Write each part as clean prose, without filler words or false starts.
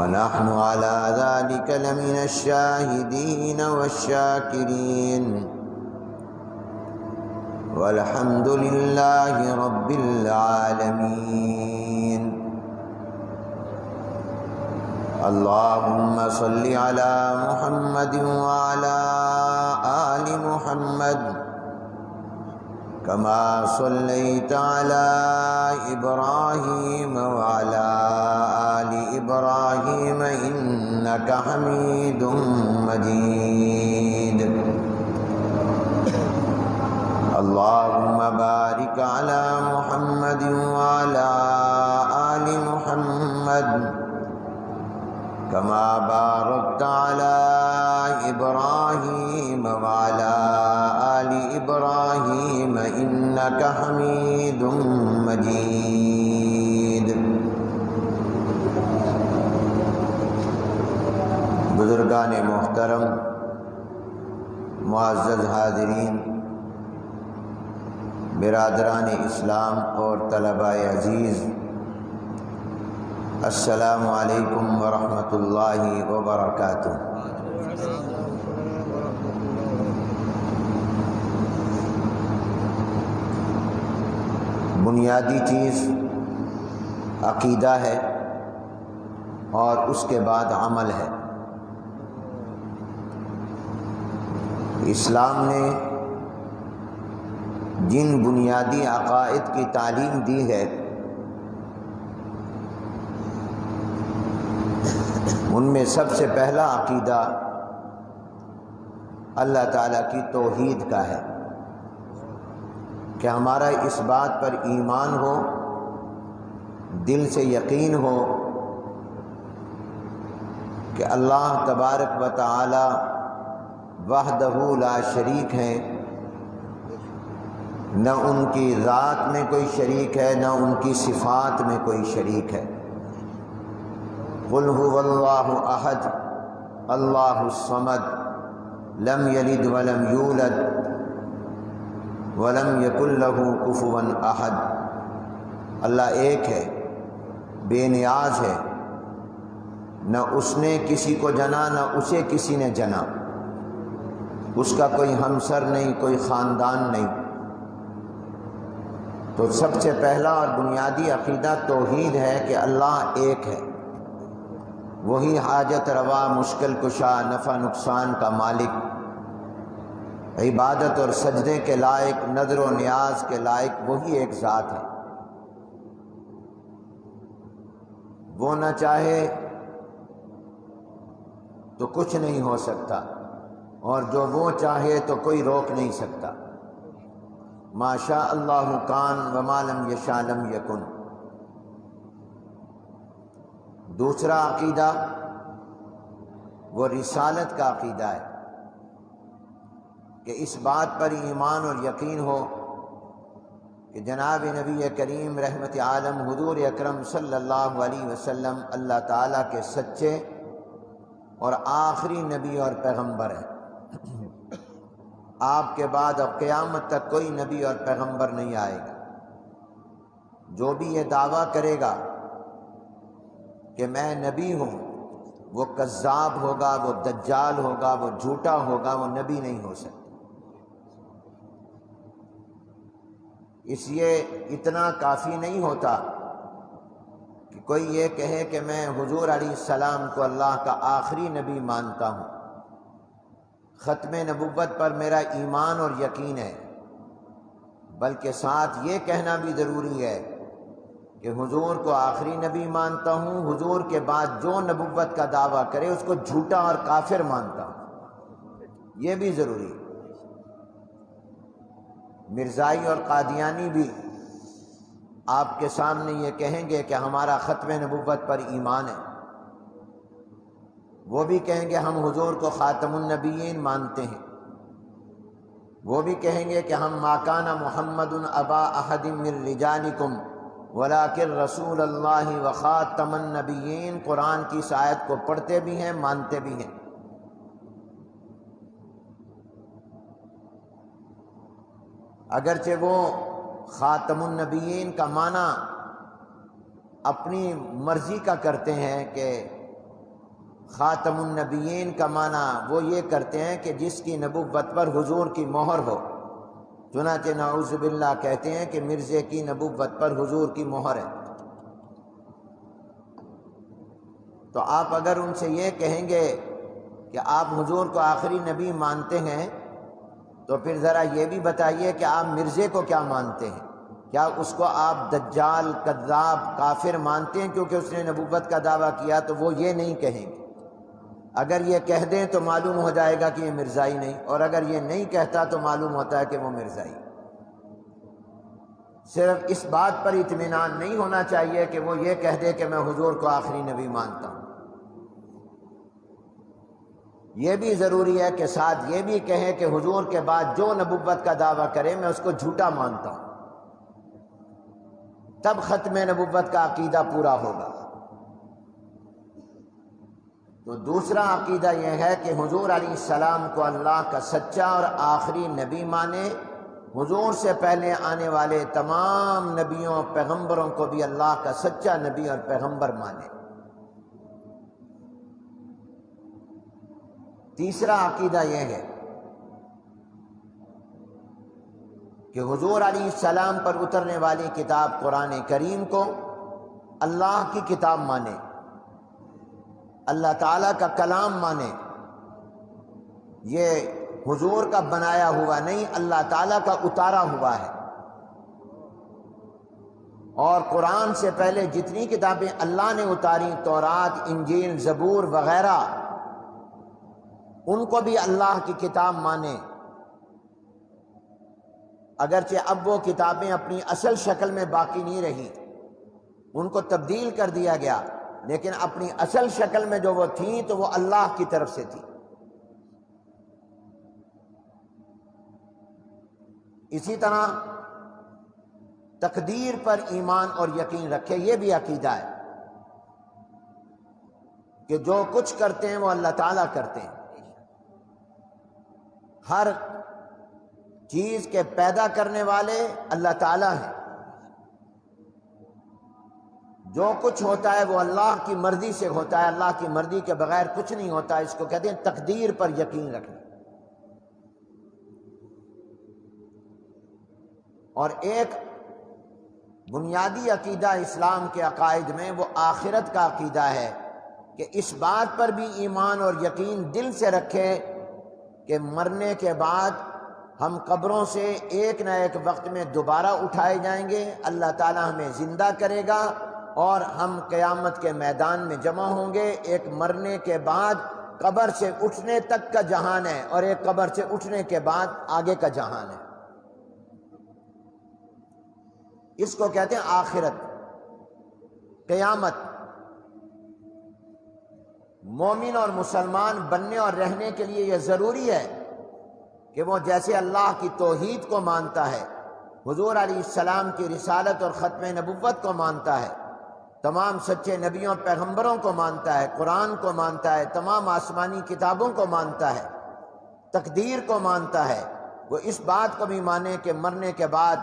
ونحن على ذلك لمن الشاهدين والشاكرين والحمد لله رب العالمين. اللهم صل على محمد وعلى آل محمد كما صليت على إبراهيم وعلى آل إبراهيم إنك حميد مجيد. اللهم بارك على محمد وعلى آل محمد كما باركت على إبراهيم وعلى آل إبراهيم إنك حميد مجيد. بزرگان محترم، معزز حاضرین، برادران اسلام اور طلباء عزیز، السلام علیکم ورحمۃ اللہ وبرکاتہ. بنیادی چیز عقیدہ ہے اور اس کے بعد عمل ہے. اسلام نے جن بنیادی عقائد کی تعلیم دی ہے ان میں سب سے پہلا عقیدہ اللہ تعالیٰ کی توحید کا ہے کہ ہمارا اس بات پر ایمان ہو، دل سے یقین ہو کہ اللہ تبارک و تعالی وحدہ لا شریک ہیں، نہ ان کی ذات میں کوئی شریک ہے، نہ ان کی صفات میں کوئی شریک ہے. قل هو اللہ احد اللہ الصمد لم یلد ولم یولد ولم یکن لہ کفوا احد. اللہ ایک ہے، بے نیاز ہے، نہ اس نے کسی کو جنا نہ اسے کسی نے جنا، اس کا کوئی ہمسر نہیں، کوئی خاندان نہیں. تو سب سے پہلا اور بنیادی عقیدہ توحید ہے کہ اللہ ایک ہے، وہی حاجت روا، مشکل کشا، نفع نقصان کا مالک، عبادت اور سجدے کے لائق، نذر و نیاز کے لائق وہی ایک ذات ہے. وہ نہ چاہے تو کچھ نہیں ہو سکتا، اور جو وہ چاہے تو کوئی روک نہیں سکتا. ما شاء اللہ کان وما لم یشاء لم یکن. دوسرا عقیدہ وہ رسالت کا عقیدہ ہے کہ اس بات پر ایمان اور یقین ہو کہ جناب نبی کریم رحمت عالم حضور اکرم صلی اللہ علیہ وسلم اللہ تعالیٰ کے سچے اور آخری نبی اور پیغمبر ہیں. آپ کے بعد اب قیامت تک کوئی نبی اور پیغمبر نہیں آئے گا. جو بھی یہ دعویٰ کرے گا کہ میں نبی ہوں وہ کذاب ہوگا، وہ دجال ہوگا، وہ جھوٹا ہوگا، وہ نبی نہیں ہو سکتا. اس لیے اتنا کافی نہیں ہوتا کہ کوئی یہ کہے کہ میں حضور علیہ السلام کو اللہ کا آخری نبی مانتا ہوں، ختم نبوت پر میرا ایمان اور یقین ہے، بلکہ ساتھ یہ کہنا بھی ضروری ہے کہ حضور کو آخری نبی مانتا ہوں، حضور کے بعد جو نبوت کا دعویٰ کرے اس کو جھوٹا اور کافر مانتا ہوں. یہ بھی ضروری ہے. مرزائی اور قادیانی بھی آپ کے سامنے یہ کہیں گے کہ ہمارا ختم نبوت پر ایمان ہے. وہ بھی کہیں گے ہم حضور کو خاتم النبیین مانتے ہیں. وہ بھی کہیں گے کہ ہم ما کان محمد ابا احد من رجالکم ولکن رسول اللہ وخاتم النبیین. قرآن کی اس آیت کو پڑھتے بھی ہیں، مانتے بھی ہیں. اگرچہ وہ خاتم النبیین کا معنی اپنی مرضی کا کرتے ہیں کہ خاتم النبیین کا معنی وہ یہ کرتے ہیں کہ جس کی نبوت پر حضور کی مہر ہو، چنانچہ نعوذ باللہ کہتے ہیں کہ مرزے کی نبوت پر حضور کی مہر ہے۔ تو آپ اگر ان سے یہ کہیں گے کہ آپ حضور کو آخری نبی مانتے ہیں، تو پھر ذرا یہ بھی بتائیے کہ آپ مرزے کو کیا مانتے ہیں؟ کیا اس کو آپ دجال، کذاب، کافر مانتے ہیں کیونکہ اس نے نبوت کا دعویٰ کیا؟ تو وہ یہ نہیں کہیں گے۔ اگر یہ کہہ دیں تو معلوم ہو جائے گا کہ یہ مرزائی نہیں، اور اگر یہ نہیں کہتا تو معلوم ہوتا ہے کہ وہ مرزائی۔ صرف اس بات پر اطمینان نہیں ہونا چاہیے کہ وہ یہ کہہ دے کہ میں حضور کو آخری نبی مانتا ہوں، یہ بھی ضروری ہے کہ ساتھ یہ بھی کہیں کہ حضور کے بعد جو نبوت کا دعویٰ کرے میں اس کو جھوٹا مانتا ہوں، تب ختم نبوت کا عقیدہ پورا ہوگا۔ تو دوسرا عقیدہ یہ ہے کہ حضور علیہ السلام کو اللہ کا سچا اور آخری نبی مانے، حضور سے پہلے آنے والے تمام نبیوں پیغمبروں کو بھی اللہ کا سچا نبی اور پیغمبر مانے۔ تیسرا عقیدہ یہ ہے کہ حضور علیہ السلام پر اترنے والی کتاب قرآن کریم کو اللہ کی کتاب مانے، اللہ تعالیٰ کا کلام مانے، یہ حضور کا بنایا ہوا نہیں، اللہ تعالیٰ کا اتارا ہوا ہے۔ اور قرآن سے پہلے جتنی کتابیں اللہ نے اتاری، تورات، انجیل، زبور وغیرہ، ان کو بھی اللہ کی کتاب مانے، اگرچہ اب وہ کتابیں اپنی اصل شکل میں باقی نہیں رہی، ان کو تبدیل کر دیا گیا، لیکن اپنی اصل شکل میں جو وہ تھیں تو وہ اللہ کی طرف سے تھی۔ اسی طرح تقدیر پر ایمان اور یقین رکھے، یہ بھی عقیدہ ہے کہ جو کچھ کرتے ہیں وہ اللہ تعالیٰ کرتے ہیں، ہر چیز کے پیدا کرنے والے اللہ تعالیٰ ہیں، جو کچھ ہوتا ہے وہ اللہ کی مرضی سے ہوتا ہے، اللہ کی مرضی کے بغیر کچھ نہیں ہوتا، اس کو کہتے ہیں تقدیر پر یقین رکھنا۔ اور ایک بنیادی عقیدہ اسلام کے عقائد میں وہ آخرت کا عقیدہ ہے کہ اس بات پر بھی ایمان اور یقین دل سے رکھے کہ مرنے کے بعد ہم قبروں سے ایک نہ ایک وقت میں دوبارہ اٹھائے جائیں گے، اللہ تعالیٰ ہمیں زندہ کرے گا اور ہم قیامت کے میدان میں جمع ہوں گے۔ ایک مرنے کے بعد قبر سے اٹھنے تک کا جہان ہے، اور ایک قبر سے اٹھنے کے بعد آگے کا جہان ہے، اس کو کہتے ہیں آخرت، قیامت۔ مومن اور مسلمان بننے اور رہنے کے لیے یہ ضروری ہے کہ وہ جیسے اللہ کی توحید کو مانتا ہے، حضور علیہ السلام کی رسالت اور ختم نبوت کو مانتا ہے، تمام سچے نبیوں پیغمبروں کو مانتا ہے، قرآن کو مانتا ہے، تمام آسمانی کتابوں کو مانتا ہے، تقدیر کو مانتا ہے، وہ اس بات کو بھی مانے کہ مرنے کے بعد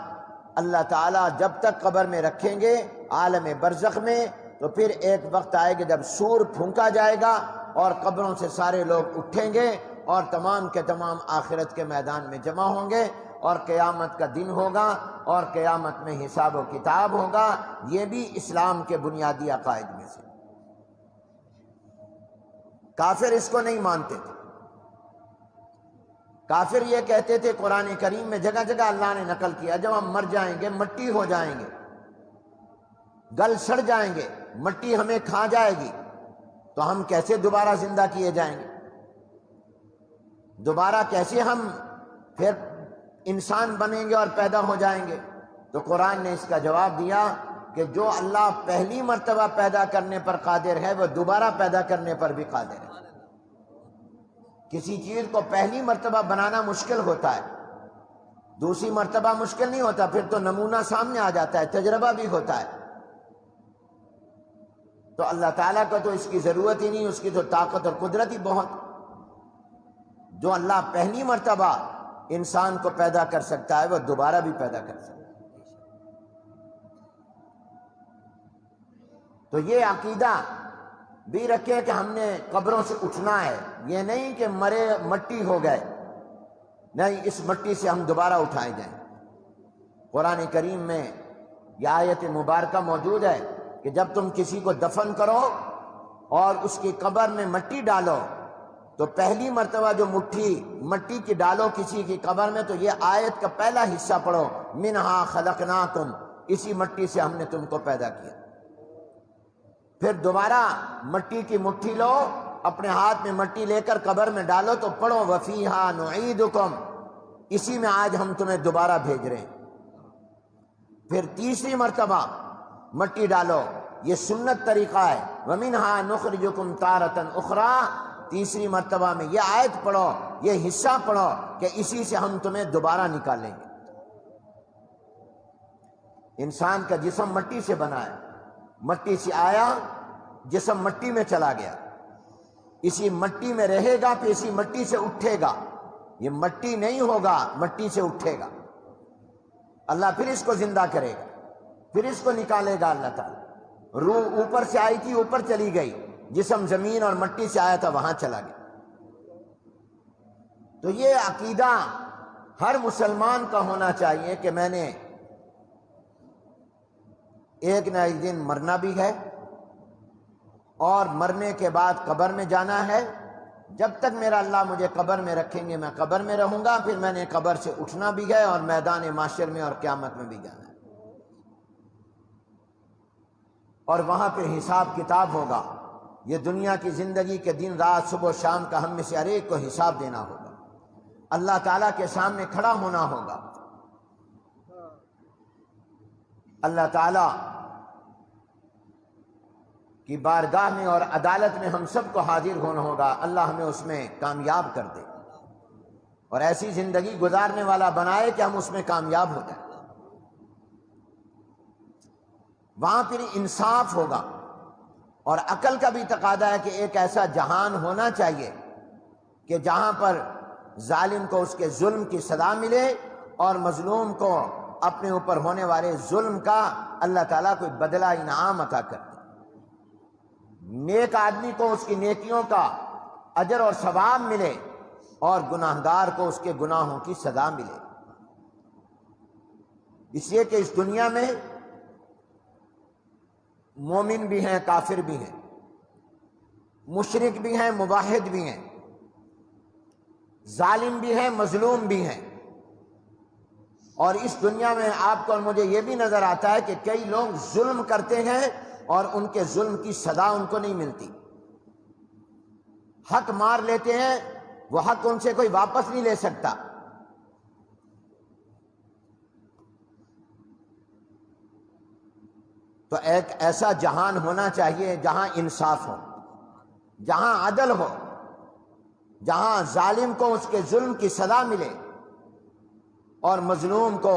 اللہ تعالیٰ جب تک قبر میں رکھیں گے عالم برزخ میں، تو پھر ایک وقت آئے گا جب سور پھونکا جائے گا اور قبروں سے سارے لوگ اٹھیں گے اور تمام کے تمام آخرت کے میدان میں جمع ہوں گے، اور قیامت کا دن ہوگا اور قیامت میں حساب و کتاب ہوگا۔ یہ بھی اسلام کے بنیادی عقائد میں سے۔ کافر اس کو نہیں مانتے تھے، کافر یہ کہتے تھے، قرآن کریم میں جگہ جگہ اللہ نے نقل کیا، جب ہم مر جائیں گے مٹی ہو جائیں گے، گل سڑ جائیں گے، مٹی ہمیں کھا جائے گی، تو ہم کیسے دوبارہ زندہ کیے جائیں گے؟ دوبارہ کیسے ہم پھر انسان بنیں گے اور پیدا ہو جائیں گے؟ تو قرآن نے اس کا جواب دیا کہ جو اللہ پہلی مرتبہ پیدا کرنے پر قادر ہے وہ دوبارہ پیدا کرنے پر بھی قادر ہے۔ کسی چیز کو پہلی مرتبہ بنانا مشکل ہوتا ہے، دوسری مرتبہ مشکل نہیں ہوتا، پھر تو نمونہ سامنے آ جاتا ہے، تجربہ بھی ہوتا ہے۔ تو اللہ تعالیٰ کو تو اس کی ضرورت ہی نہیں، اس کی تو طاقت اور قدرت ہی بہت۔ جو اللہ پہلی مرتبہ انسان کو پیدا کر سکتا ہے وہ دوبارہ بھی پیدا کر سکتا ہے۔ تو یہ عقیدہ بھی رکھے کہ ہم نے قبروں سے اٹھنا ہے، یہ نہیں کہ مرے مٹی ہو گئے، نہیں، اس مٹی سے ہم دوبارہ اٹھائے جائیں۔ قرآن کریم میں یہ آیت مبارکہ موجود ہے کہ جب تم کسی کو دفن کرو اور اس کی قبر میں مٹی ڈالو تو پہلی مرتبہ جو مٹی کی ڈالو کسی کی قبر میں، تو یہ آیت کا پہلا حصہ پڑھو، منہا خلقناکم، اسی مٹی سے ہم نے تم کو پیدا کیا۔ پھر دوبارہ مٹی کی مٹھی لو، اپنے ہاتھ میں مٹی لے کر قبر میں ڈالو تو پڑھو وفیہا نعیدکم، اسی میں آج ہم تمہیں دوبارہ بھیج رہے ہیں۔ پھر تیسری مرتبہ مٹی ڈالو، یہ سنت طریقہ ہے، ومنہا نخرجکم تارۃ اخری، تیسری مرتبہ میں یہ آیت پڑھو، یہ حصہ پڑھو کہ اسی سے ہم تمہیں دوبارہ نکالیں گے۔ انسان کا جسم مٹی سے بنا ہے، مٹی سے آیا، جسم مٹی میں چلا گیا، اسی مٹی میں رہے گا، پھر اسی مٹی سے اٹھے گا، یہ مٹی نہیں ہوگا، مٹی سے اٹھے گا، اللہ پھر اس کو زندہ کرے گا، پھر اس کو نکالے گا اللہ تعالیٰ۔ روح اوپر سے آئی تھی، اوپر چلی گئی، جسم زمین اور مٹی سے آیا تھا، وہاں چلا گیا۔ تو یہ عقیدہ ہر مسلمان کا ہونا چاہیے کہ میں نے ایک نہ ایک دن مرنا بھی ہے، اور مرنے کے بعد قبر میں جانا ہے۔ جب تک میرا اللہ مجھے قبر میں رکھیں گے میں قبر میں رہوں گا، پھر میں نے قبر سے اٹھنا بھی ہے اور میدان محشر میں اور قیامت میں بھی جانا ہے، اور وہاں پہ حساب کتاب ہوگا۔ یہ دنیا کی زندگی کے دن رات صبح و شام کا ہم میں سے ہر ایک کو حساب دینا ہوگا، اللہ تعالیٰ کے سامنے کھڑا ہونا ہوگا۔ اللہ تعالیٰ کی بارگاہ میں اور عدالت میں ہم سب کو حاضر ہونا ہوگا، اللہ ہمیں اس میں کامیاب کر دے اور ایسی زندگی گزارنے والا بنائے کہ ہم اس میں کامیاب ہو جائیں۔ وہاں پھر انصاف ہوگا، اور عقل کا بھی تقاضا ہے کہ ایک ایسا جہان ہونا چاہیے کہ جہاں پر ظالم کو اس کے ظلم کی سزا ملے اور مظلوم کو اپنے اوپر ہونے والے ظلم کا اللہ تعالیٰ کوئی بدلہ انعام عطا کر دے، نیک آدمی کو اس کی نیکیوں کا اجر اور ثواب ملے اور گناہگار کو اس کے گناہوں کی سزا ملے۔ اس لیے کہ اس دنیا میں مومن بھی ہیں، کافر بھی ہیں، مشرک بھی ہیں، موحد بھی ہیں، ظالم بھی ہیں، مظلوم بھی ہیں۔ اور اس دنیا میں آپ کو اور مجھے یہ بھی نظر آتا ہے کہ کئی لوگ ظلم کرتے ہیں اور ان کے ظلم کی سزا ان کو نہیں ملتی، حق مار لیتے ہیں، وہ حق ان سے کوئی واپس نہیں لے سکتا۔ تو ایک ایسا جہان ہونا چاہیے جہاں انصاف ہو، جہاں عدل ہو، جہاں ظالم کو اس کے ظلم کی سزا ملے اور مظلوم کو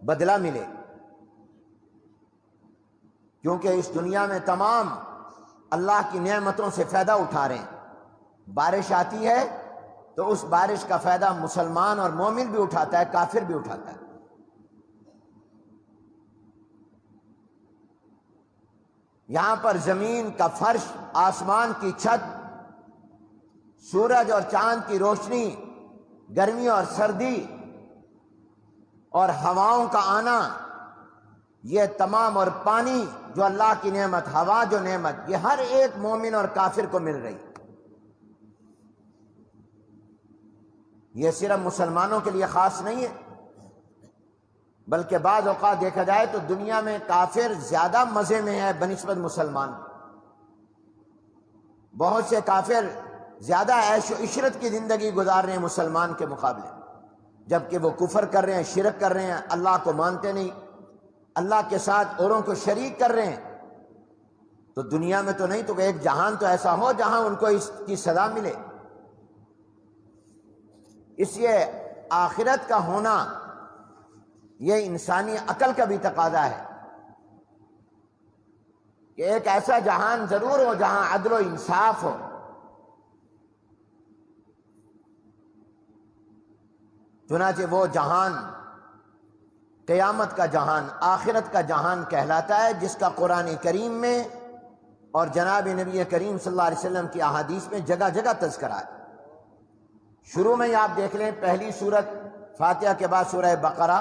بدلہ ملے۔ کیونکہ اس دنیا میں تمام اللہ کی نعمتوں سے فائدہ اٹھا رہے ہیں، بارش آتی ہے تو اس بارش کا فائدہ مسلمان اور مومن بھی اٹھاتا ہے، کافر بھی اٹھاتا ہے۔ یہاں پر زمین کا فرش، آسمان کی چھت، سورج اور چاند کی روشنی، گرمی اور سردی اور ہواؤں کا آنا، یہ تمام، اور پانی جو اللہ کی نعمت، ہوا جو نعمت، یہ ہر ایک مومن اور کافر کو مل رہی۔ یہ صرف مسلمانوں کے لیے خاص نہیں ہے، بلکہ بعض اوقات دیکھا جائے تو دنیا میں کافر زیادہ مزے میں ہے بنسبت مسلمان۔ بہت سے کافر زیادہ عیش و عشرت کی زندگی گزار رہے ہیں مسلمان کے مقابلے، جبکہ وہ کفر کر رہے ہیں، شرک کر رہے ہیں، اللہ کو مانتے نہیں، اللہ کے ساتھ اوروں کو شریک کر رہے ہیں۔ تو دنیا میں تو نہیں تو ایک جہان تو ایسا ہو جہاں ان کو اس کی سزا ملے۔ اس لیے آخرت کا ہونا یہ انسانی عقل کا بھی تقاضا ہے کہ ایک ایسا جہان ضرور ہو جہاں عدل و انصاف ہو۔ چنانچہ وہ جہان قیامت کا جہان، آخرت کا جہان کہلاتا ہے، جس کا قرآن کریم میں اور جناب نبی کریم صلی اللہ علیہ وسلم کی احادیث میں جگہ جگہ تذکرہ ہے۔ شروع میں آپ دیکھ لیں پہلی سورت فاتحہ کے بعد سورہ بقرہ،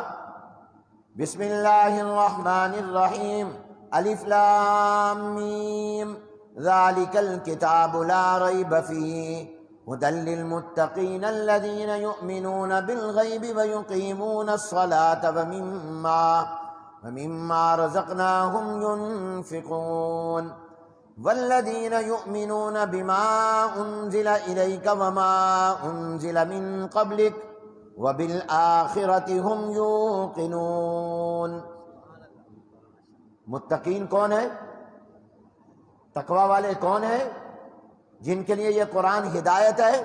بسم اللہ الرحمن الرحیم، الف لام میم، ذالک الکتاب لا ریب فیہ، ہدی للمتقین الذین یؤمنون بالغیب ویقیمون الصلاة ومما رزقناہم ینفقون والذین یؤمنون بما انزل الیک وما انزل من قبلک وبالآخرۃ ہم یوقنون۔ متقین کون ہے؟ تقوی والے کون ہیں؟ جن کے لیے یہ قرآن ہدایت ہے،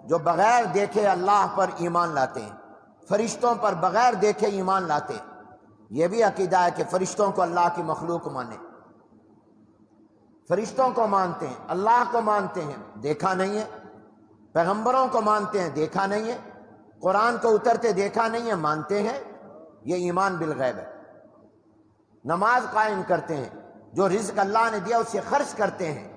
جو بغیر دیکھے اللہ پر ایمان لاتے ہیں، فرشتوں پر بغیر دیکھے ایمان لاتے ہیں۔ یہ بھی عقیدہ ہے کہ فرشتوں کو اللہ کی مخلوق مانے، فرشتوں کو مانتے ہیں، اللہ کو مانتے ہیں، دیکھا نہیں ہے، پیغمبروں کو مانتے ہیں، دیکھا نہیں ہے، قرآن کو اترتے دیکھا نہیں ہے، مانتے ہیں۔ یہ ایمان بالغیب ہے۔ نماز قائم کرتے ہیں، جو رزق اللہ نے دیا اسے خرچ کرتے ہیں،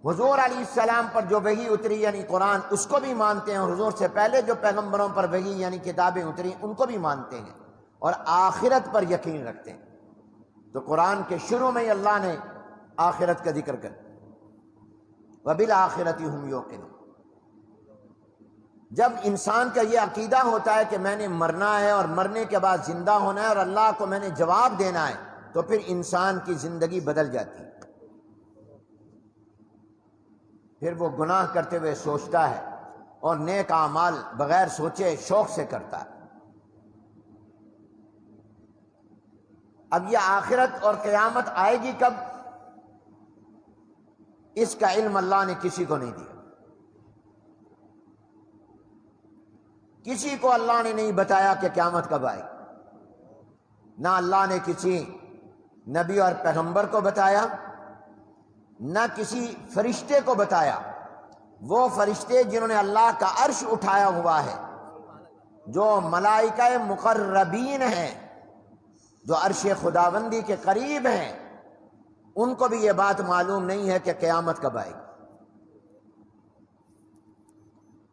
حضور علیہ السلام پر جو وحی اتری یعنی قرآن اس کو بھی مانتے ہیں، حضور سے پہلے جو پیغمبروں پر وحی یعنی کتابیں اتری ان کو بھی مانتے ہیں، اور آخرت پر یقین رکھتے ہیں۔ تو قرآن کے شروع میں ہی اللہ نے آخرت کا ذکر کر، وبالآخرۃ ہم یوقنون۔ جب انسان کا یہ عقیدہ ہوتا ہے کہ میں نے مرنا ہے اور مرنے کے بعد زندہ ہونا ہے اور اللہ کو میں نے جواب دینا ہے، تو پھر انسان کی زندگی بدل جاتی ہے۔ پھر وہ گناہ کرتے ہوئے سوچتا ہے اور نیک اعمال بغیر سوچے شوق سے کرتا ہے۔ اب یہ آخرت اور قیامت آئے گی کب، اس کا علم اللہ نے کسی کو نہیں دیا۔ کسی کو اللہ نے نہیں بتایا کہ قیامت کب آئے گی۔ نہ اللہ نے کسی نبی اور پیغمبر کو بتایا، نہ کسی فرشتے کو بتایا۔ وہ فرشتے جنہوں نے اللہ کا عرش اٹھایا ہوا ہے، جو ملائکہ مقربین ہیں، جو عرش خداوندی کے قریب ہیں، ان کو بھی یہ بات معلوم نہیں ہے کہ قیامت کب آئے گی۔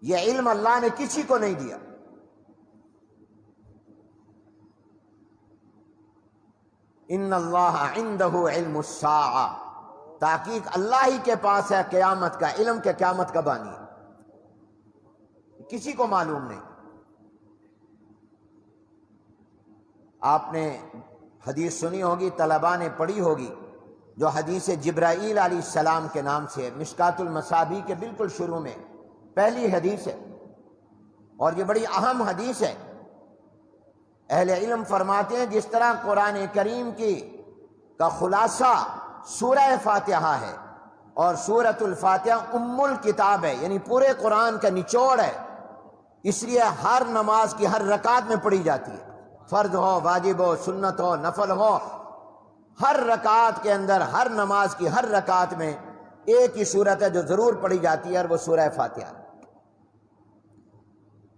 یہ علم اللہ نے کسی کو نہیں دیا۔ ان اللہ عندہ علم الساعہ، تحقیق اللہ ہی کے پاس ہے قیامت کا علم کہ قیامت کب آنی ہے، کسی کو معلوم نہیں۔ آپ نے حدیث سنی ہوگی، طلباء نے پڑھی ہوگی، جو حدیث جبرائیل علیہ السلام کے نام سے مشکات المصابیح کے بالکل شروع میں پہلی حدیث ہے، اور یہ بڑی اہم حدیث ہے۔ اہل علم فرماتے ہیں جس طرح قرآن کریم کا خلاصہ سورہ فاتحہ ہے، اور سورۃ الفاتحہ ام الکتاب ہے، یعنی پورے قرآن کا نچوڑ ہے، اس لیے ہر نماز کی ہر رکعت میں پڑھی جاتی ہے، فرض ہو، واجب ہو، سنت ہو، نفل ہو، ہر رکعت کے اندر، ہر نماز کی ہر رکعت میں ایک ہی سورت ہے جو ضرور پڑھی جاتی ہے، اور وہ سورہ فاتحہ۔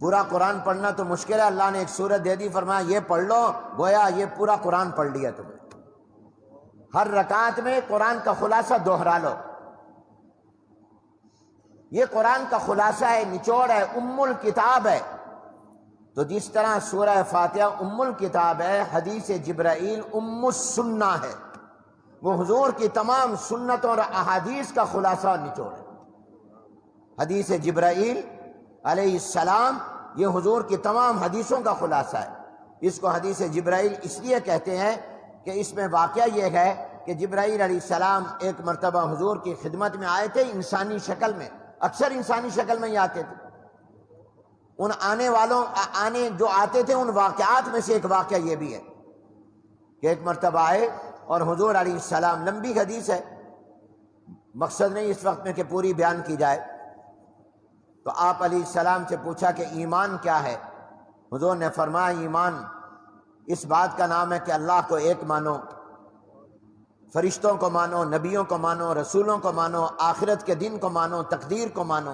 پورا قرآن پڑھنا تو مشکل ہے، اللہ نے ایک سورت دے دی، فرمایا یہ پڑھ لو، گویا یہ پورا قرآن پڑھ لیا تم نے۔ ہر رکعت میں قرآن کا خلاصہ دوہرا لو۔ یہ قرآن کا خلاصہ ہے، نچوڑ ہے، ام الکتاب ہے۔ تو جس طرح سورہ فاتحہ ام الکتاب ہے، حدیث جبرائیل ام السنہ ہے، وہ حضور کی تمام سنتوں اور احادیث کا خلاصہ اور نچوڑ ہے۔ حدیث جبرائیل علیہ السلام یہ حضور کی تمام حدیثوں کا خلاصہ ہے۔ اس کو حدیث جبرائیل اس لیے کہتے ہیں کہ اس میں واقعہ یہ ہے کہ جبرائیل علیہ السلام ایک مرتبہ حضور کی خدمت میں آئے تھے انسانی شکل میں، اکثر انسانی شکل میں ہی آتے تھے۔ ان جو آتے تھے ان واقعات میں سے ایک واقعہ یہ بھی ہے کہ ایک مرتبہ آئے اور حضور علیہ السلام، لمبی حدیث ہے، مقصد نہیں اس وقت میں کہ پوری بیان کی جائے، تو آپ علیہ السلام سے پوچھا کہ ایمان کیا ہے؟ حضور نے فرمایا ایمان اس بات کا نام ہے کہ اللہ کو ایک مانو، فرشتوں کو مانو، نبیوں کو مانو، رسولوں کو مانو، آخرت کے دن کو مانو، تقدیر کو مانو۔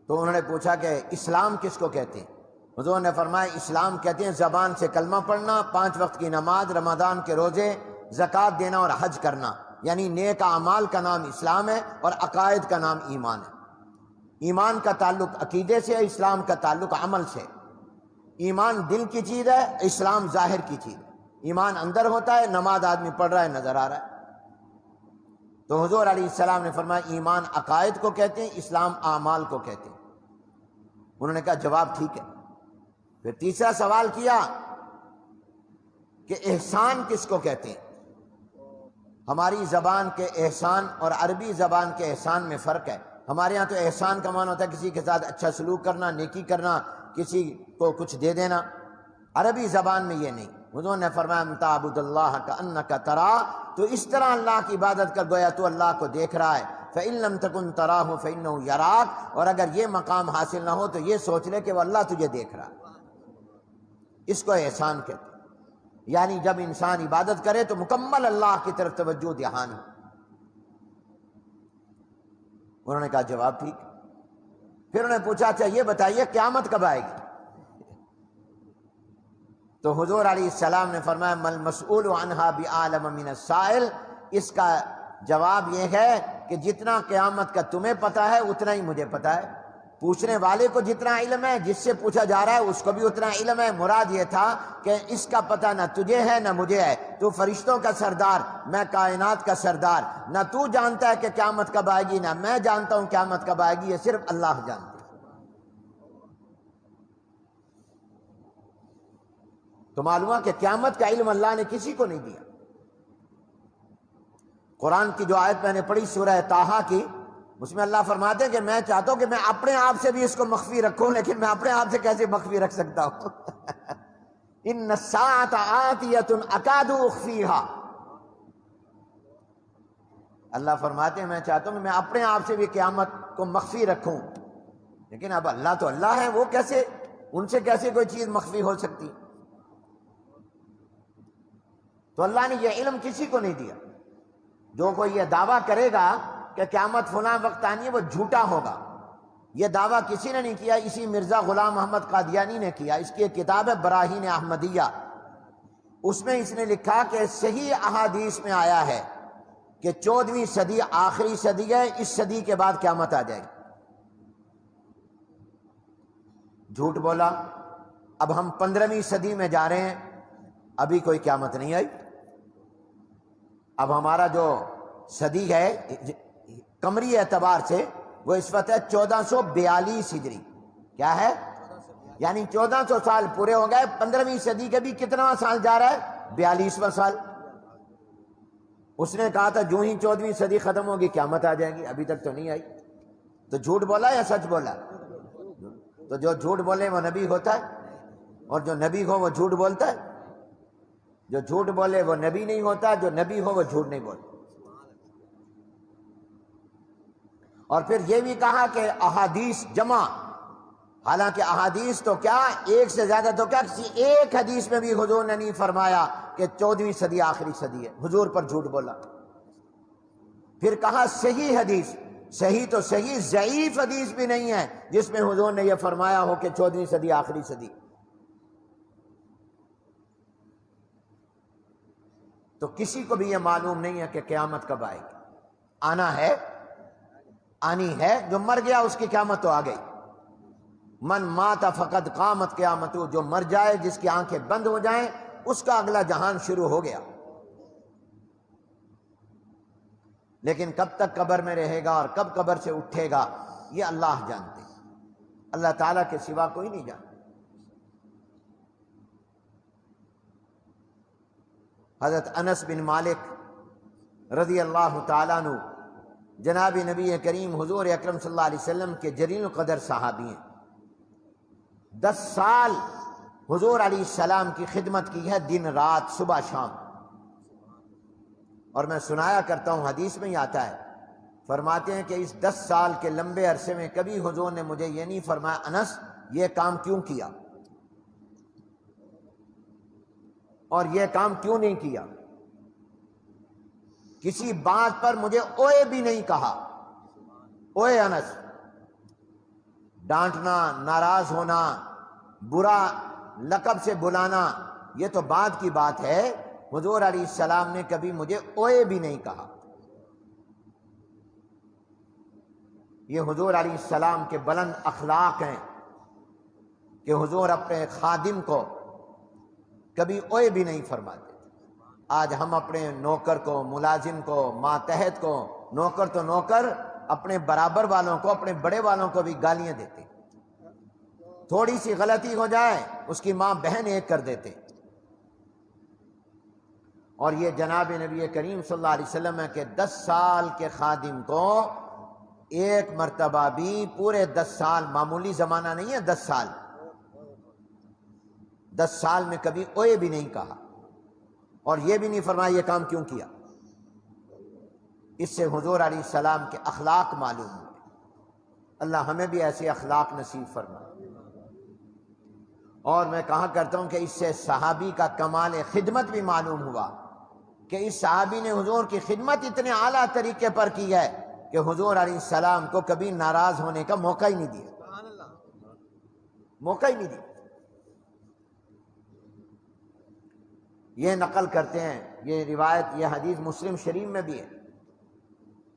تو انہوں نے پوچھا کہ اسلام کس کو کہتے ہیں؟ حضور نے فرمایا اسلام کہتے ہیں زبان سے کلمہ پڑھنا، 5 وقت کی نماز، رمضان کے روزے، زکوٰۃ دینا اور حج کرنا، یعنی نیک اعمال کا نام اسلام ہے اور عقائد کا نام ایمان ہے۔ ایمان کا تعلق عقیدے سے ہے، اسلام کا تعلق عمل سے۔ ایمان دل کی چیز ہے، اسلام ظاہر کی چیز ہے۔ ایمان اندر ہوتا ہے، نماز آدمی پڑھ رہا ہے نظر آ رہا ہے۔ تو حضور علیہ السلام نے فرمایا ایمان عقائد کو کہتے ہیں، اسلام اعمال کو کہتے ہیں۔ انہوں نے کہا جواب ٹھیک ہے۔ پھر تیسرا سوال کیا کہ احسان کس کو کہتے ہیں؟ ہماری زبان کے احسان اور عربی زبان کے احسان میں فرق ہے۔ ہمارے ہاں تو احسان کا معنی ہوتا ہے کسی کے ساتھ اچھا سلوک کرنا، نیکی کرنا، کسی کو کچھ دے دینا۔ عربی زبان میں یہ نہیں۔ حضور نے فرمایا ان تعبد اللہ کأنک تراہ، تو اس طرح اللہ کی عبادت کر گویا تو اللہ کو دیکھ رہا ہے۔ فإن لم تکن تراہ فإنہ یراک، اور اگر یہ مقام حاصل نہ ہو تو یہ سوچ لے کہ وہ اللہ تجھے دیکھ رہا ہے۔ اس کو احسان کہتے ہیں۔ یعنی جب انسان عبادت کرے تو مکمل اللہ کی طرف توجہ دھیان ہو۔ انہوں نے کہا جواب ٹھیک۔ پھر انہوں نے پوچھا اچھا یہ بتائیے قیامت کب آئے گی؟ تو حضور علیہ السلام نے فرمایا مل مسئول عنہا بعالم من السائل، اس کا جواب یہ ہے کہ جتنا قیامت کا تمہیں پتہ ہے اتنا ہی مجھے پتہ ہے۔ پوچھنے والے کو جتنا علم ہے، جس سے پوچھا جا رہا ہے اس کو بھی اتنا علم ہے۔ مراد یہ تھا کہ اس کا پتہ نہ تجھے ہے نہ مجھے ہے۔ تو فرشتوں کا سردار، میں کائنات کا سردار، نہ تو جانتا ہے کہ قیامت کب آئے گی نہ میں جانتا ہوں قیامت کب آئے گی، یہ صرف اللہ جانتا ہے۔ تو معلوم ہے کہ قیامت کا علم اللہ نے کسی کو نہیں دیا۔ قرآن کی جو آیت میں نے پڑھی سورہ طٰہٰ کی، اس میں اللہ فرماتے ہیں کہ میں چاہتا ہوں کہ میں اپنے آپ سے بھی اس کو مخفی رکھوں، لیکن میں اپنے آپ سے کیسے مخفی رکھ سکتا ہوں؟ ان الساعۃ آتیۃ اکاد اخفیھا، اللہ فرماتے ہیں میں چاہتا ہوں کہ میں اپنے آپ سے بھی قیامت کو مخفی رکھوں، لیکن اب اللہ تو اللہ ہے، وہ کیسے، ان سے کیسے کوئی چیز مخفی ہو سکتی؟ تو اللہ نے یہ علم کسی کو نہیں دیا۔ جو کوئی یہ دعویٰ کرے گا کہ قیامت فلاں وقت آنی ہے وہ جھوٹا ہوگا۔ یہ دعویٰ کسی نے نہیں کیا، اسی مرزا غلام محمد قادیانی نے کیا۔ اس کی ایک کتاب ہے براہین احمدیہ، اس میں اس نے لکھا کہ صحیح احادیث میں آیا ہے کہ 14ویں صدی آخری صدی ہے، اس صدی کے بعد قیامت آ جائے گی۔ جھوٹ بولا۔ اب ہم 15ویں صدی میں جا رہے ہیں، ابھی کوئی قیامت نہیں آئی۔ اب ہمارا جو صدی ہے قمری اعتبار سے وہ اس وقت ہے 1442 ہجری۔ کیا ہے؟ یعنی 1400 سال پورے ہو گئے۔ 15ویں صدی کے بھی کتنا سال جا رہا ہے؟ 42واں سال۔ اس نے کہا تھا جو ہی 14ویں صدی ختم ہوگی قیامت آ جائے گی، ابھی تک تو نہیں آئی۔ تو جھوٹ بولا یا سچ بولا؟ تو جو جھوٹ بولے وہ نبی ہوتا ہے، اور جو نبی ہو وہ جھوٹ بولتا ہے؟ جو جھوٹ بولے وہ نبی نہیں ہوتا، جو نبی ہو وہ جھوٹ نہیں بولتا۔ اور پھر یہ بھی کہا کہ احادیث جمع، حالانکہ احادیث تو کیا ایک سے زیادہ، تو کیا کسی ایک حدیث میں بھی حضور نے نہیں فرمایا کہ 14ویں صدی آخری صدی ہے، حضور پر جھوٹ بولا۔ پھر کہا صحیح حدیث، صحیح تو صحیح، ضعیف حدیث بھی نہیں ہے جس میں حضور نے یہ فرمایا ہو کہ 14ویں صدی آخری صدی۔ تو کسی کو بھی یہ معلوم نہیں ہے کہ قیامت کب آئے گی۔ آنا ہے، آنی ہے، جو مر گیا اس کی قیامت تو آ گئی۔ من مات فقد قامت قیامتہ، جو مر جائے جس کی آنکھیں بند ہو جائیں اس کا اگلا جہان شروع ہو گیا۔ لیکن کب تک قبر میں رہے گا اور کب قبر سے اٹھے گا یہ اللہ جانتے ہیں، اللہ تعالیٰ کے سوا کوئی نہیں جانتا۔ حضرت انس بن مالک رضی اللہ تعالیٰ عنہ جناب نبی کریم حضور اکرم صلی اللہ علیہ وسلم کے جلیل القدر صحابی ہیں۔ 10 سال حضور علیہ السلام کی خدمت کی ہے، دن رات صبح شام۔ اور میں سنایا کرتا ہوں، حدیث میں ہی آتا ہے، فرماتے ہیں کہ اس 10 سال کے لمبے عرصے میں کبھی حضور نے مجھے یہ نہیں فرمایا انس یہ کام کیوں کیا اور یہ کام کیوں نہیں کیا۔ کسی بات پر مجھے اوئے بھی نہیں کہا، اوئے انس، ڈانٹنا، ناراض ہونا، برا لقب سے بلانا یہ تو بعد کی بات ہے، حضور علیہ السلام نے کبھی مجھے اوئے بھی نہیں کہا۔ یہ حضور علیہ السلام کے بلند اخلاق ہیں کہ حضور اپنے خادم کو کبھی اوئے بھی نہیں فرماتے۔ آج ہم اپنے نوکر کو، ملازم کو، ماتحت کو، نوکر تو نوکر، اپنے برابر والوں کو، اپنے بڑے والوں کو بھی گالیاں دیتے، تھوڑی سی غلطی ہو جائے اس کی ماں بہن ایک کر دیتے۔ اور یہ جناب نبی کریم صلی اللہ علیہ وسلم ہے کہ 10 سال کے خادم کو ایک مرتبہ بھی، پورے 10 سال، معمولی زمانہ نہیں ہے 10 سال، 10 سال میں کبھی اوئے بھی نہیں کہا، اور یہ بھی نہیں فرمایا یہ کام کیوں کیا۔ اس سے حضور علیہ السلام کے اخلاق معلوم ہوئے۔ اللہ ہمیں بھی ایسے اخلاق نصیب فرمائے۔ اور میں کہا کرتا ہوں کہ اس سے صحابی کا کمال خدمت بھی معلوم ہوا کہ اس صحابی نے حضور کی خدمت اتنے اعلیٰ طریقے پر کی ہے کہ حضور علیہ السلام کو کبھی ناراض ہونے کا موقع ہی نہیں دیا، موقع ہی نہیں دیا۔ یہ نقل کرتے ہیں، یہ روایت، یہ حدیث مسلم شریف میں بھی ہے،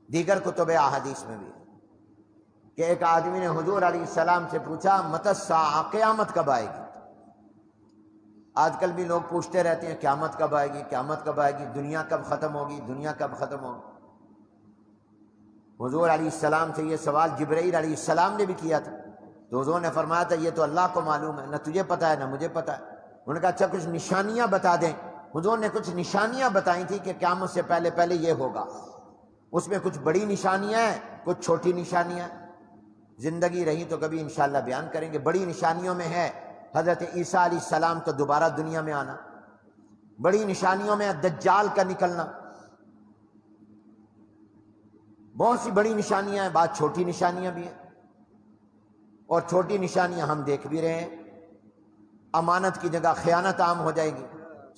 دیگر کتب احادیث میں بھی ہے، کہ ایک آدمی نے حضور علیہ السلام سے پوچھا متی الساعہ، قیامت کب آئے گی؟ آج کل بھی لوگ پوچھتے رہتے ہیں قیامت کب آئے گی، قیامت کب آئے گی، دنیا کب ختم ہوگی، دنیا کب ختم ہوگی۔ حضور علیہ السلام سے یہ سوال جبرائیل علیہ السلام نے بھی کیا تھا، تو حضور نے فرمایا تھا یہ تو اللہ کو معلوم ہے، نہ تجھے پتہ ہے نہ مجھے پتہ ہے۔ انہوں نے کہا اچھا کچھ نشانیاں بتا دیں۔ حضور نے کچھ نشانیاں بتائی تھی کہ قیامت سے پہلے پہلے یہ ہوگا۔ اس میں کچھ بڑی نشانیاں ہیں، کچھ چھوٹی نشانیاں ہیں، زندگی رہی تو کبھی انشاءاللہ بیان کریں گے۔ بڑی نشانیوں میں ہے حضرت عیسیٰ علیہ السلام کا دوبارہ دنیا میں آنا، بڑی نشانیوں میں ہے دجال کا نکلنا، بہت سی بڑی نشانیاں ہیں، بعض چھوٹی نشانیاں بھی ہیں، اور چھوٹی نشانیاں ہم دیکھ بھی رہے ہیں۔ امانت کی جگہ خیانت عام ہو جائے گی،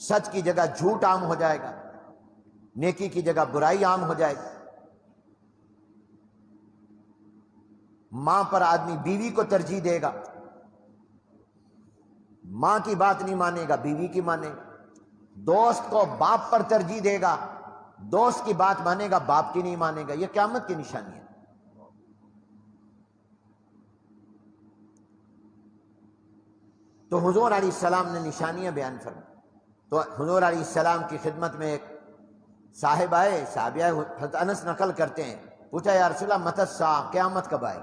سچ کی جگہ جھوٹ عام ہو جائے گا، نیکی کی جگہ برائی عام ہو جائے گی۔ ماں پر آدمی بیوی کو ترجیح دے گا، ماں کی بات نہیں مانے گا، بیوی کی مانے گا۔ دوست کو باپ پر ترجیح دے گا، دوست کی بات مانے گا، باپ کی نہیں مانے گا۔ یہ قیامت کی نشانی ہے۔ تو حضور علیہ السلام نے نشانیاں بیان فرمائی۔ تو حضور علیہ السلام کی خدمت میں ایک صاحب آئے، صحابی حضرت انس نقل کرتے ہیں، پوچھا یا رسول اللہ متی الساعہ، قیامت کب آئے؟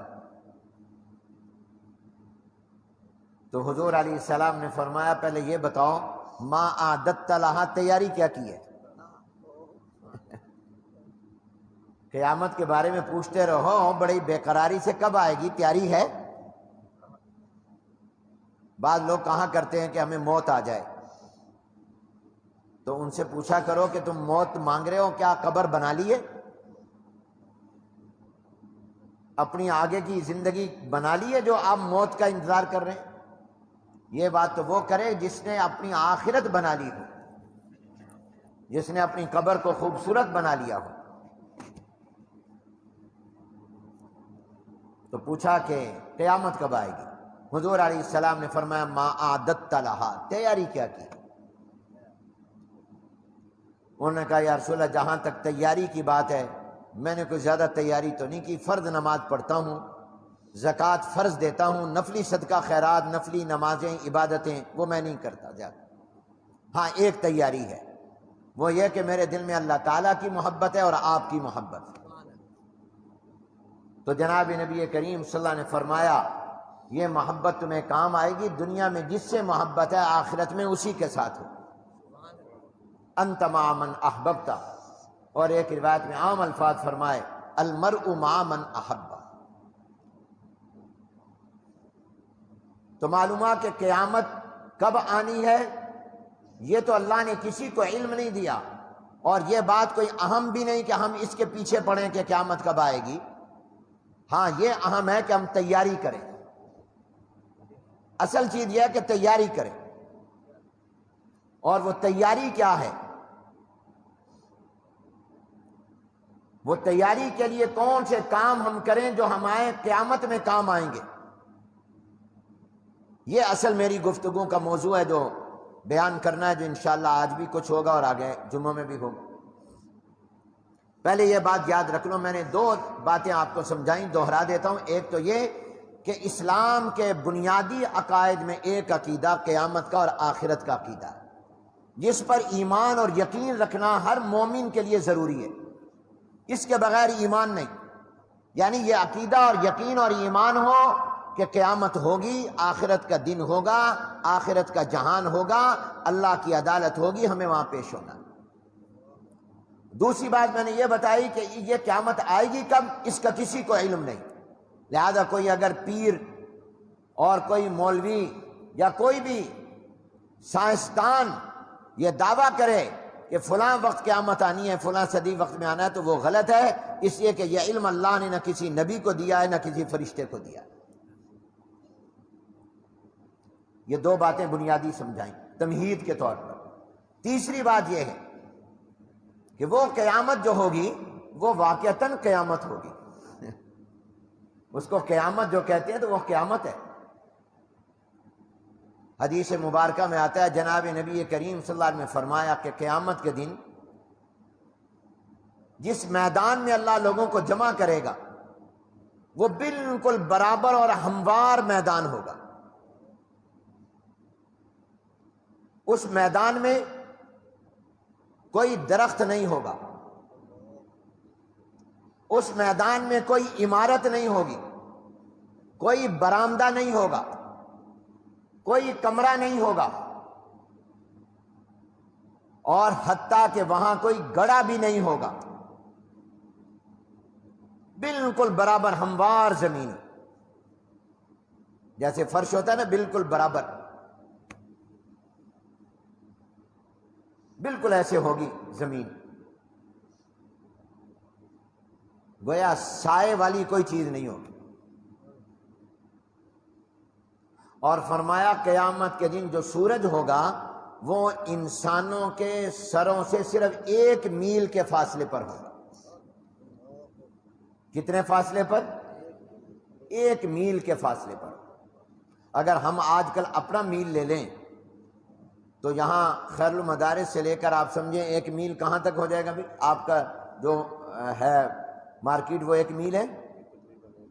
تو حضور علیہ السلام نے فرمایا پہلے یہ بتاؤ ما اعددت لہا، تیاری کیا کی ہے؟ قیامت کے بارے میں پوچھتے رہو بڑی بے قراری سے، کب آئے گی، تیاری ہے؟ بعض لوگ کہاں کرتے ہیں کہ ہمیں موت آ جائے، تو ان سے پوچھا کرو کہ تم موت مانگ رہے ہو، کیا قبر بنا لیے؟ اپنی آگے کی زندگی بنا لی ہے جو آپ موت کا انتظار کر رہے ہیں؟ یہ بات تو وہ کرے جس نے اپنی آخرت بنا لی ہو، جس نے اپنی قبر کو خوبصورت بنا لیا ہو۔ تو پوچھا کہ قیامت کب آئے گی؟ حضور علیہ السلام نے فرمایا ما اعددت لہا، تیاری کیا کی؟ انہوں نے کہا یا رسول اللہ جہاں تک تیاری کی بات ہے میں نے کوئی زیادہ تیاری تو نہیں کی، فرض نماز پڑھتا ہوں، زکوٰۃ فرض دیتا ہوں، نفلی صدقہ خیرات، نفلی نمازیں، عبادتیں وہ میں نہیں کرتا زیادہ۔ ہاں ایک تیاری ہے، وہ یہ کہ میرے دل میں اللہ تعالیٰ کی محبت ہے اور آپ کی محبت ہے۔ تو جناب نبی کریم صلی اللہ علیہ وسلم نے فرمایا یہ محبت تمہیں کام آئے گی، دنیا میں جس سے محبت ہے آخرت میں اسی کے ساتھ ہو۔ انت مع من احببت، اور ایک روایت میں عام الفاظ فرمائے المرء مع من احب۔ تو معلومات کہ قیامت کب آنی ہے یہ تو اللہ نے کسی کو علم نہیں دیا، اور یہ بات کوئی اہم بھی نہیں کہ ہم اس کے پیچھے پڑیں کہ قیامت کب آئے گی۔ ہاں یہ اہم ہے کہ ہم تیاری کریں، اصل چیز یہ ہے کہ تیاری کریں۔ اور وہ تیاری کیا ہے؟ وہ تیاری کے لیے کون سے کام ہم کریں جو ہمارے قیامت میں کام آئیں گے، یہ اصل میری گفتگو کا موضوع ہے جو بیان کرنا ہے، جو انشاءاللہ آج بھی کچھ ہوگا اور آگے جمعوں میں بھی ہوگا۔ پہلے یہ بات یاد رکھ لو، میں نے دو باتیں آپ کو سمجھائیں، دوہرا دیتا ہوں۔ ایک تو یہ کہ اسلام کے بنیادی عقائد میں ایک عقیدہ قیامت کا اور آخرت کا عقیدہ ہے، جس پر ایمان اور یقین رکھنا ہر مومن کے لیے ضروری ہے، اس کے بغیر ایمان نہیں۔ یعنی یہ عقیدہ اور یقین اور ایمان ہو کہ قیامت ہوگی، آخرت کا دن ہوگا، آخرت کا جہان ہوگا، اللہ کی عدالت ہوگی، ہمیں وہاں پیش ہونا ہے۔ دوسری بات میں نے یہ بتائی کہ یہ قیامت آئے گی کب، اس کا کسی کو علم نہیں، لہذا کوئی اگر پیر اور کوئی مولوی یا کوئی بھی سائنسدان یہ دعویٰ کرے کہ فلاں وقت قیامت آنی ہے، فلاں صدی وقت میں آنا ہے، تو وہ غلط ہے، اس لیے کہ یہ علم اللہ نے نہ کسی نبی کو دیا ہے نہ کسی فرشتے کو دیا ہے۔ یہ دو باتیں بنیادی سمجھائیں تمہید کے طور پر۔ تیسری بات یہ ہے کہ وہ قیامت جو ہوگی وہ واقعتاً قیامت ہوگی، اس کو قیامت جو کہتے ہیں تو وہ قیامت ہے۔ حدیث مبارکہ میں آتا ہے، جناب نبی کریم صلی اللہ علیہ وسلم نے فرمایا کہ قیامت کے دن جس میدان میں اللہ لوگوں کو جمع کرے گا وہ بالکل برابر اور ہموار میدان ہوگا۔ اس میدان میں کوئی درخت نہیں ہوگا، اس میدان میں کوئی عمارت نہیں ہوگی، کوئی برآمدہ نہیں ہوگا، کوئی کمرہ نہیں ہوگا، اور حتیٰ کہ وہاں کوئی گڑھا بھی نہیں ہوگا، بالکل برابر ہموار زمین، جیسے فرش ہوتا ہے نا، بالکل برابر، بالکل ایسے ہوگی زمین، گویا سائے والی کوئی چیز نہیں ہوگی۔ اور فرمایا قیامت کے دن جو سورج ہوگا وہ انسانوں کے سروں سے صرف 1 میل کے فاصلے پر ہوگا۔ کتنے فاصلے پر؟ 1 میل کے فاصلے پر۔ اگر ہم آج کل اپنا میل لے لیں تو یہاں خیر المدارس سے لے کر آپ سمجھیں 1 میل کہاں تک ہو جائے گا بھی؟ آپ کا جو ہے مارکیٹ وہ 1 میل ہے،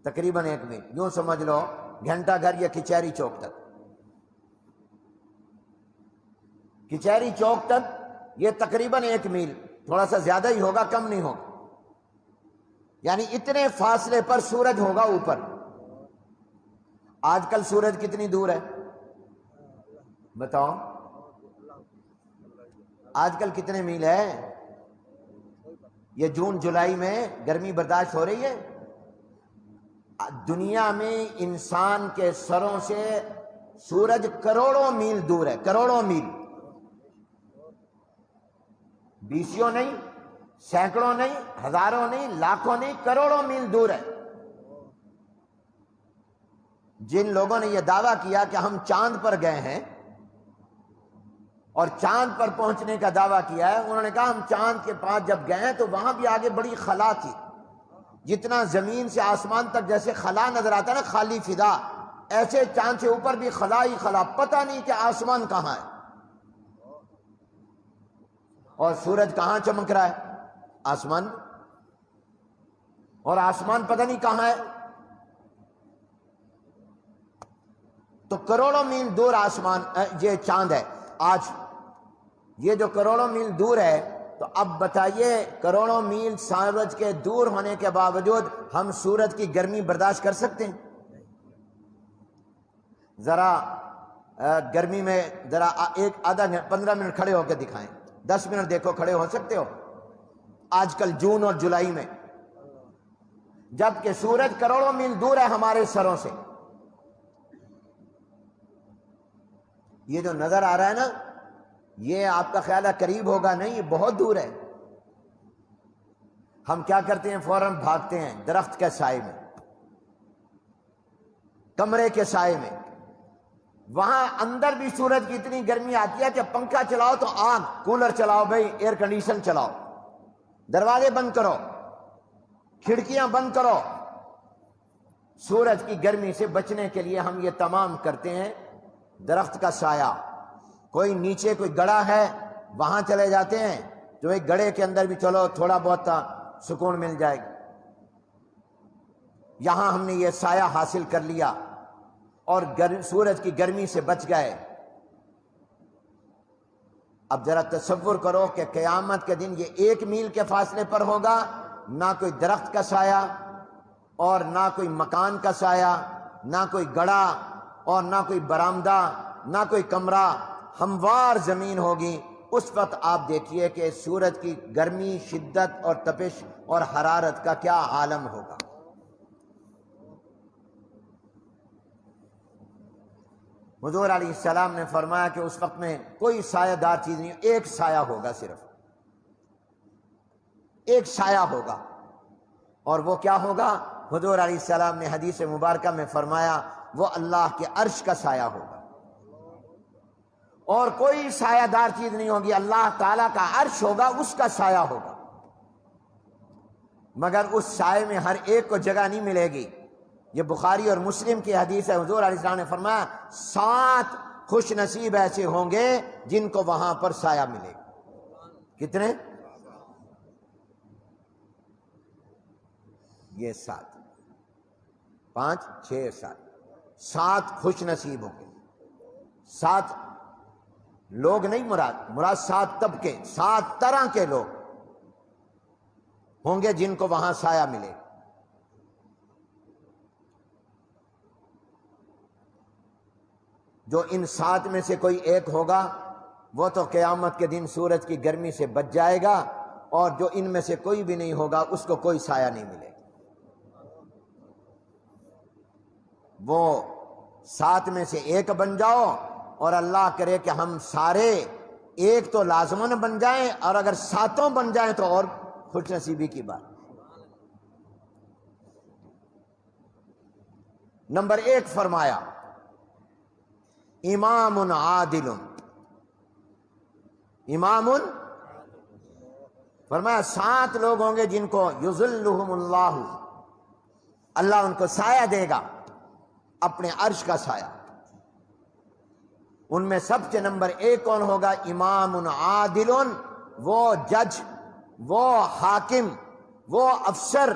تقریباً 1 میل، یوں سمجھ لو گھنٹہ گھر یا کچہری چوک تک، کچہری چوک تک یہ تقریباً 1 میل، تھوڑا سا زیادہ ہی ہوگا، کم نہیں ہوگا، یعنی اتنے فاصلے پر سورج ہوگا اوپر۔ آج کل سورج کتنی دور ہے بتاؤ؟ آج کل کتنے میل ہے؟ یہ جون جولائی میں گرمی برداشت ہو رہی ہے؟ دنیا میں انسان کے سروں سے سورج کروڑوں میل دور ہے، کروڑوں میل، بیسیوں نہیں، سینکڑوں نہیں، ہزاروں نہیں، لاکھوں نہیں، کروڑوں میل دور ہے۔ جن لوگوں نے یہ دعویٰ کیا کہ ہم چاند پر گئے ہیں اور چاند پر پہنچنے کا دعویٰ کیا ہے، انہوں نے کہا ہم چاند کے پاس جب گئے ہیں تو وہاں بھی آگے بڑی خلا تھی، جتنا زمین سے آسمان تک جیسے خلا نظر آتا ہے نا، خالی فضا، ایسے چاند سے اوپر بھی خلا ہی خلا، پتہ نہیں کہ آسمان کہاں ہے، اور سورج کہاں چمک رہا ہے؟ آسمان، اور آسمان پتہ نہیں کہاں ہے۔ تو کروڑوں میل دور آسمان، یہ چاند ہے۔ آج یہ جو کروڑوں میل دور ہے، تو اب بتائیے کروڑوں میل سورج کے دور ہونے کے باوجود ہم سورج کی گرمی برداشت کر سکتے ہیں؟ ذرا گرمی میں ذرا ایک آدھا 15 منٹ کھڑے ہو کے دکھائیں، 10 منٹ دیکھو، کھڑے ہو سکتے ہو آج کل جون اور جولائی میں، جبکہ سورج کروڑوں میل دور ہے ہمارے سروں سے؟ یہ جو نظر آ رہا ہے نا، یہ آپ کا خیال ہے قریب ہوگا؟ نہیں، یہ بہت دور ہے۔ ہم کیا کرتے ہیں؟ فوراً بھاگتے ہیں درخت کے سائے میں، کمرے کے سائے میں، وہاں اندر بھی سورج کی اتنی گرمی آتی ہے کہ پنکھا چلاؤ تو آگ، کولر چلاؤ بھائی، ایئر کنڈیشن چلاؤ، دروازے بند کرو، کھڑکیاں بند کرو، سورج کی گرمی سے بچنے کے لیے ہم یہ تمام کرتے ہیں۔ درخت کا سایہ، کوئی نیچے کوئی گڑھا ہے وہاں چلے جاتے ہیں، جو ایک گڑھے کے اندر بھی چلو تھوڑا بہت سکون مل جائے گا۔ یہاں ہم نے یہ سایہ حاصل کر لیا اور سورج کی گرمی سے بچ گئے۔ اب ذرا تصور کرو کہ قیامت کے دن یہ 1 میل کے فاصلے پر ہوگا، نہ کوئی درخت کا سایہ اور نہ کوئی مکان کا سایہ، نہ کوئی گڑھا اور نہ کوئی برآمدہ، نہ کوئی کمرہ، ہموار زمین ہوگی۔ اس وقت آپ دیکھیے کہ سورج کی گرمی، شدت اور تپش اور حرارت کا کیا عالم ہوگا۔ حضور علیہ السلام نے فرمایا کہ اس وقت میں کوئی سایہ دار چیز نہیں، ایک سایہ ہوگا، صرف ایک سایہ ہوگا۔ اور وہ کیا ہوگا؟ حضور علیہ السلام نے حدیث مبارکہ میں فرمایا وہ اللہ کے عرش کا سایہ ہوگا، اور کوئی سایہ دار چیز نہیں ہوگی، اللہ تعالیٰ کا عرش ہوگا، اس کا سایہ ہوگا۔ مگر اس سائے میں ہر ایک کو جگہ نہیں ملے گی۔ یہ بخاری اور مسلم کی حدیث ہے، حضور علیہ السلام نے فرمایا 7 خوش نصیب ایسے ہوں گے جن کو وہاں پر سایہ ملے گا۔ کتنے؟ یہ 7، 5، 6، 7 خوش نصیب ہوں گے۔ 7 لوگ نہیں مراد 7 طبقے، 7 طرح کے لوگ ہوں گے جن کو وہاں سایہ ملے گا۔ جو ان 7 میں سے کوئی ایک ہوگا وہ تو قیامت کے دن سورج کی گرمی سے بچ جائے گا، اور جو ان میں سے کوئی بھی نہیں ہوگا اس کو کوئی سایہ نہیں ملے گا۔ وہ 7 میں سے ایک بن جاؤ، اور اللہ کرے کہ ہم سارے ایک تو لازماً بن جائیں، اور اگر 7 بن جائیں تو اور خوش نصیبی کی بات۔ نمبر 1 فرمایا امام عادل، امام، فرمایا 7 لوگ ہوں گے جن کو یظلہم اللہ، اللہ ان کو سایہ دے گا، اپنے عرش کا سایہ۔ ان میں سب سے نمبر 1 کون ہوگا؟ امام عادل، وہ جج، وہ حاکم، وہ افسر،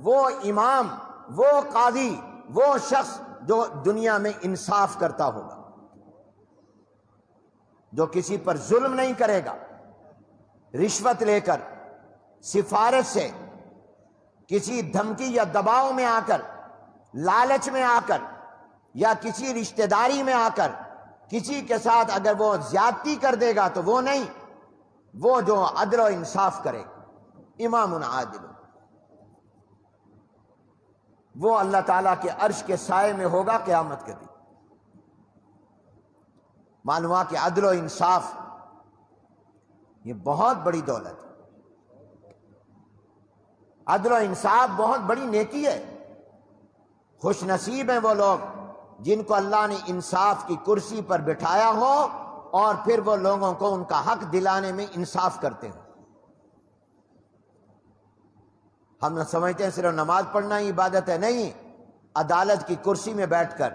وہ امام، وہ قاضی، وہ شخص جو دنیا میں انصاف کرتا ہوگا، جو کسی پر ظلم نہیں کرے گا، رشوت لے کر، سفارش سے، کسی دھمکی یا دباؤ میں آ کر، لالچ میں آ کر، یا کسی رشتہ داری میں آ کر کسی کے ساتھ اگر وہ زیادتی کر دے گا تو وہ نہیں، وہ جو عدل و انصاف کرے گا، امام عادل، وہ اللہ تعالیٰ کے عرش کے سائے میں ہوگا قیامت کے دن۔ معلوم ہوا کہ عدل و انصاف یہ بہت بڑی دولت ہے، عدل و انصاف بہت بڑی نیکی ہے۔ خوش نصیب ہیں وہ لوگ جن کو اللہ نے انصاف کی کرسی پر بٹھایا ہو، اور پھر وہ لوگوں کو ان کا حق دلانے میں انصاف کرتے ہیں۔ ہم سمجھتے ہیں صرف نماز پڑھنا ہی عبادت ہے، نہیں، عدالت کی کرسی میں بیٹھ کر،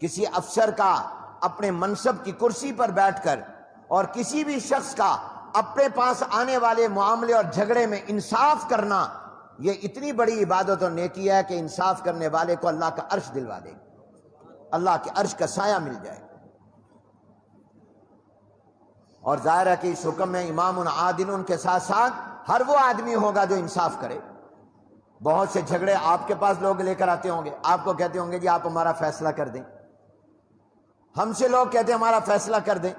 کسی افسر کا اپنے منصب کی کرسی پر بیٹھ کر، اور کسی بھی شخص کا اپنے پاس آنے والے معاملے اور جھگڑے میں انصاف کرنا، یہ اتنی بڑی عبادت اور نیکی ہے کہ انصاف کرنے والے کو اللہ کا عرش دلوا دے گا، اللہ کے عرش کا سایہ مل جائے گا۔ اور ظاہر ہے کہ اس حکم میں امام عادل کے ساتھ ساتھ ہر وہ آدمی ہوگا جو انصاف کرے۔ بہت سے جھگڑے آپ کے پاس لوگ لے کر آتے ہوں گے، آپ کو کہتے ہوں گے جی آپ ہمارا فیصلہ کر دیں، ہم سے لوگ کہتے ہیں ہمارا فیصلہ کر دیں۔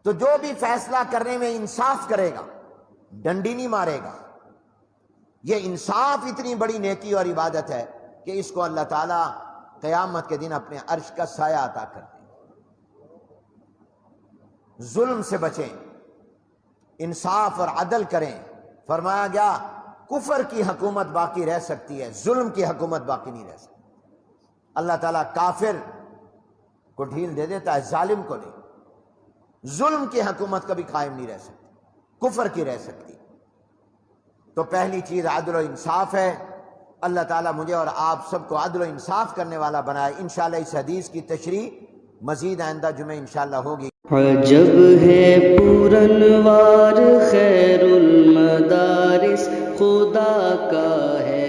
تو جو بھی فیصلہ کرنے میں انصاف کرے گا، ڈنڈی نہیں مارے گا، یہ انصاف اتنی بڑی نیکی اور عبادت ہے کہ اس کو اللہ تعالیٰ قیامت کے دن اپنے عرش کا سایہ عطا کر دیں۔ ظلم سے بچیں، انصاف اور عدل کریں۔ فرمایا گیا کفر کی حکومت باقی رہ سکتی ہے، ظلم کی حکومت باقی نہیں رہ سکتی۔ اللہ تعالیٰ کافر کو ڈھیل دے دیتا ہے، ظالم کو نہیں۔ ظلم کی حکومت کبھی قائم نہیں رہ سکتی، کفر کی رہ سکتی۔ تو پہلی چیز عدل و انصاف ہے۔ اللہ تعالیٰ مجھے اور آپ سب کو عدل و انصاف کرنے والا بنائے۔ انشاءاللہ اس حدیث کی تشریح مزید آئندہ جمعے انشاءاللہ ہوگی۔ عجب ہے پورنوار خیر المدارس خدا کا ہے